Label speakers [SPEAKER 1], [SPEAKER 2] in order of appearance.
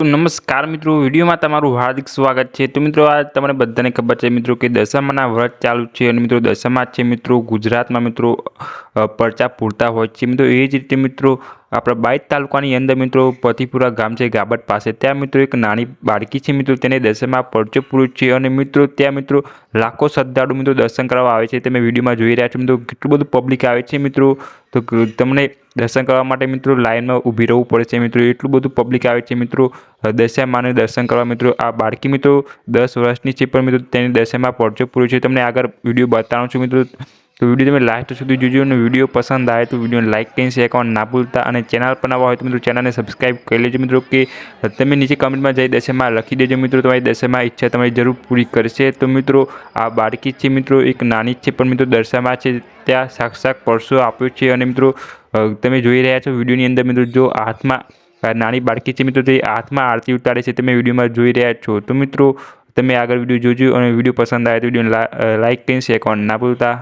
[SPEAKER 1] તો નમસ્કાર મિત્રો, વિડીયોમાં તમારું હાર્દિક સ્વાગત છે। તો મિત્રો, આ તમને બધાને ખબર છે મિત્રો કે દશામાના વ્રત ચાલુ છે અને મિત્રો દશામા છે મિત્રો ગુજરાતમાં મિત્રો પરચા પૂરતા હોય છે મિત્રો। એ જ રીતે મિત્રો આપણા બાયડ તાલુકાની અંદર મિત્રો પતિપુરા ગામ છે ગાબટ પાસે, ત્યાં મિત્રો એક નાની બાળકી છે મિત્રો, તેને દશામાં પરચો પૂર્યો છે અને મિત્રો ત્યાં મિત્રો લાખો શ્રદ્ધાળુ મિત્રો દર્શન કરવા આવે છે। તમે વિડીયોમાં જોઈ રહ્યા છો મિત્રો કેટલું બધું પબ્લિક આવે છે મિત્રો। તો તમને દર્શન કરવા માટે મિત્રો લાઈનમાં ઊભી રહેવું પડે છે મિત્રો, એટલું બધું પબ્લિક આવે છે મિત્રો દશામાને દર્શન કરવા। મિત્રો આ બાળકી મિત્રો 10 વર્ષની છે પણ મિત્રો તેની દશામાં પરચો પૂર્યો છે। તમને આગળ વિડીયો બતાવું છું મિત્રો, તો વિડીયો તમે લાસ્ટ સુધી જોજો અને વિડીયો પસંદ આવે તો વિડીયોને લાઇક કરીને શેર કરવાનું ના ભૂલતા અને ચેનલ પર નવા હોય તો મિત્રો ચેનલને સબસ્ક્રાઈબ કરી લેજો મિત્રો। કે તમે નીચે કમેન્ટમાં જઈ દશામાં લખી દેજો મિત્રો, તમારી દશામાં ઈચ્છા તમારી જરૂર પૂરી કરશે। તો મિત્રો આ બાળકી છે મિત્રો એક નાની છે પણ મિત્રો દશામાં છે ત્યાં સાક્ષાત પરસો આપ્યો છે અને મિત્રો તમે જોઈ રહ્યા છો વિડીયોની અંદર મિત્રો, જો હાથમાં નાની બાળકી છે મિત્રો તે હાથમાં આરતી ઉતારે છે, તમે વિડીયોમાં જોઈ રહ્યા છો। તો મિત્રો તમે આગળ વિડીયો જોજો અને વિડીયો પસંદ આવે તો વિડીયોને લાઇક કરીને શેર કરવાનું ના ભૂલતા।